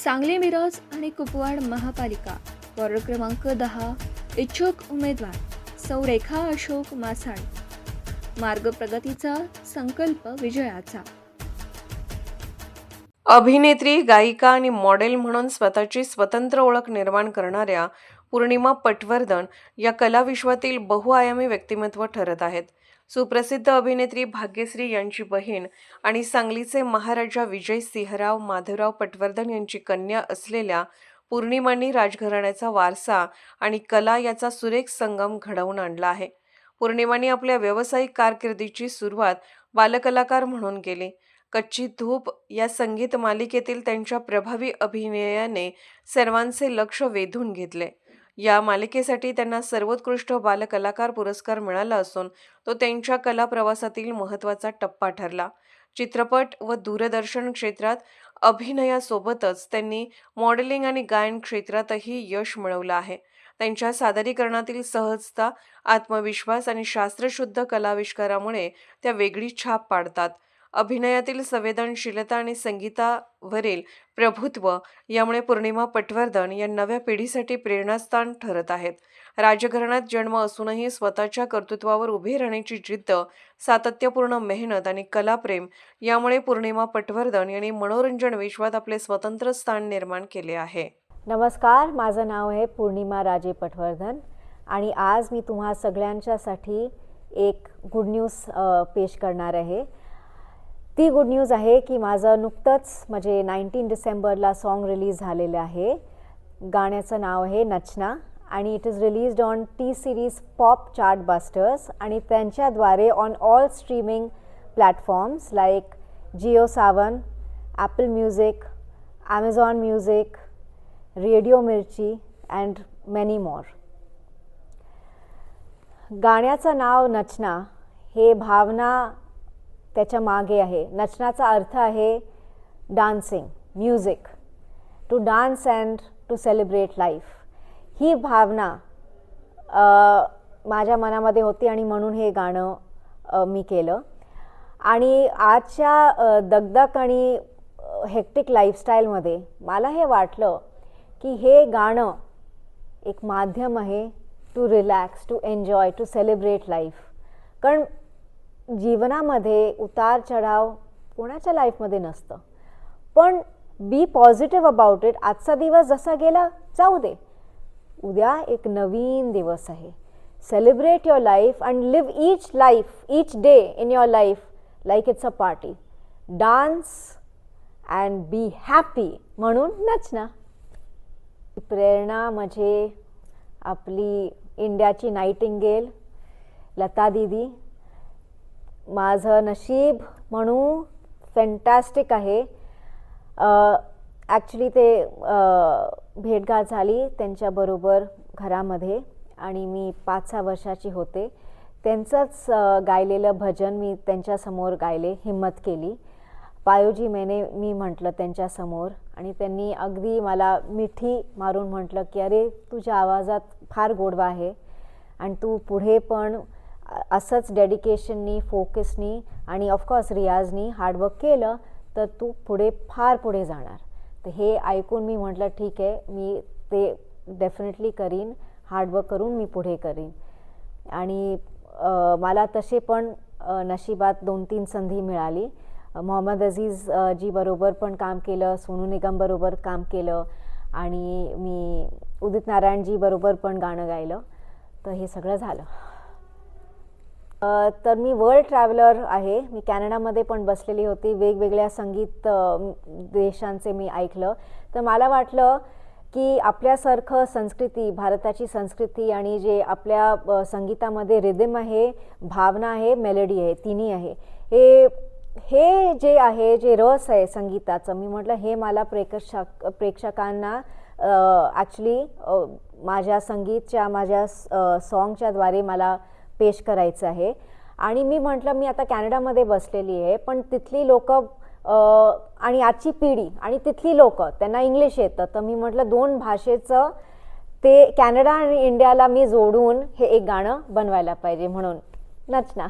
सांगली मिरज आणि कुपवाड महापालिका वॉर्ड क्रमांक 10 इच्छुक उमेदवार सौ रेखा अशोक मासाळ। मार्ग प्रगतीचा संकल्प विजयाचा। अभिनेत्री, गायिका आणि मॉडेल म्हणून स्वतःची स्वतंत्र ओळख निर्माण करणाऱ्या पूर्णिमा पटवर्धन या कलाविश्वातील बहुआयामी व्यक्तिमत्व ठरत आहेत। सुप्रसिद्ध अभिनेत्री भाग्यश्री यांची बहीण आणि सांगलीचे महाराजा विजय सिंहराव माधवराव पटवर्धन यांची कन्या असलेल्या पूर्णिमांनी राजघराण्याचा वारसा आणि कला याचा सुरेख संगम घडवून आणला आहे। पूर्णिमांनी आपल्या व्यावसायिक कारकिर्दीची सुरुवात बालकलाकार म्हणून केली। कच्ची धूप या संगीत मालिकेतील त्यांच्या प्रभावी अभिनयाने सर्वांचे लक्ष वेधून घेतले। या मालिकेसाठी त्यांना सर्वोत्कृष्ट बालकलाकार पुरस्कार मिळाला असून तो त्यांच्या कला प्रवासातील महत्त्वाचा टप्पा ठरला। चित्रपट व दूरदर्शन क्षेत्रात अभिनयासोबतच त्यांनी मॉडेलिंग आणि गायन क्षेत्रातही यश मिळवलं आहे। त्यांच्या सादरीकरणातील सहजता, आत्मविश्वास आणि शास्त्रशुद्ध कलाविष्कारामुळे त्या वेगळी छाप पाडतात। अभिनयातील संवेदनशीलता आणि संगीतावरील प्रभुत्व यामुळे पूर्णिमा पटवर्धन या नव्या पिढीसाठी प्रेरणास्थान ठरत आहेत। राजघराण्यात जन्म असूनही स्वतःच्या कर्तृत्वावर उभे राहण्याची जिद्द, सातत्यपूर्ण मेहनत आणि कलाप्रेम यामुळे पूर्णिमा पटवर्धन यांनी मनोरंजन विश्वात आपले स्वतंत्र स्थान निर्माण केले आहे। नमस्कार, माझं नाव आहे पूर्णिमा राजे पटवर्धन आणि आज मी तुम्हा सगळ्यांच्यासाठी एक गुड न्यूज पेश करणार आहे। ती गुड न्यूज आहे की माझं नुकतंच म्हणजे 19 डिसेंबरला सॉन्ग रिलीज झालेलं आहे। गाण्याचं नाव आहे नचना आणि it is released on T series pop chart busters आणि त्यांच्याद्वारे on all streaming platforms like Jio Saavn, Apple music, Amazon music, radio मिर्ची अँड मेनी मोर। गाण्याचं नाव नचना हे भावना त्याच्या मागे आहे। नचनाचा अर्थ आहे dancing, music, to dance and to celebrate life. ही भावना माझ्या मनामध्ये होती आणि म्हणून हे गाणं मी केलं। आणि आजच्या दगदग आणि हेक्टिक लाईफस्टाईलमध्ये मला हे वाटलं की हे गाणं एक माध्यम आहे to relax, to enjoy, to celebrate life. कारण जीवनामध्ये उतार चढाव कोणाच्या लाईफमध्ये नसतं, पण बी पॉझिटिव्ह अबाउट इट। आजचा दिवस जसा गेला जाऊ दे, उद्या एक नवीन दिवस आहे। Celebrate your life and live each day in your life like it's a party. Dance and be happy म्हणून नचना। प्रेरणा म्हणजे आपली इंडियाची नाइटिंगेल लता दीदी। माझं नशीब म्हणू फॅन्टॅस्टिक आहे। ॲक्च्युली ते भेटगाठ झाली त्यांच्याबरोबर घरामध्ये आणि मी 5-6 वर्षाची होते। त्यांचंच गायलेलं भजन मी त्यांच्यासमोर गायले, हिम्मत केली। पायोजी मैंने मी म्हटलं त्यांच्यासमोर आणि त्यांनी अगदी मला मिठी मारून म्हटलं की अरे तुझ्या आवाजात फार गोडवा आहे आणि तू पुढे पण असंच डेडिकेशननी, फोकसनी आणि ऑफकोर्स रियाजनी हार्डवर्क केलं तर तू फार पुढे जाणार। तर हे ऐकून मी म्हटलं ठीक आहे, मी ते डेफिनेटली करीन, हार्डवर्क करून मी पुढे करीन। आणि मला तसे पण नशिबात 2-3 संधी मिळाली। मोहम्मद अजीज जी बरोबर पण काम केलं, सोनू निगम बरोबर काम केलं आणि मी उदित नारायणजी बरोबर पण गाणं गायलं। तर हे सगळं झालं। तर मी वर्ल्ड ट्रॅव्हलर आहे। मी कॅनडामध्ये पण बसलेली होती, वेगवेगळ्या संगीत देशांचे मी ऐकलं। तर मला वाटलं की आपल्यासारखं संस्कृती, भारताची संस्कृती आणि जे आपल्या संगीतामध्ये रिदम आहे, भावना आहे, मेलोडी आहे, तिन्ही आहे, हे जे आहे, जे रस आहे संगीताचं, मी म्हटलं हे मला प्रेक्षकांना ॲक्च्युली माझ्या संगीतच्या, माझ्या सॉन्गच्याद्वारे मला पेश करायचं आहे। आणि मी म्हटलं मी आता कॅनडामध्ये बसलेली आहे, पण तिथली लोक आणि आजची पिढी आणि तिथली लोक त्यांना इंग्लिश येतं। तर मी म्हटलं 2 भाषेचं ते कॅनडा आणि इंडियाला मी जोडून हे एक गाणं बनवायला पाहिजे, म्हणून नचना।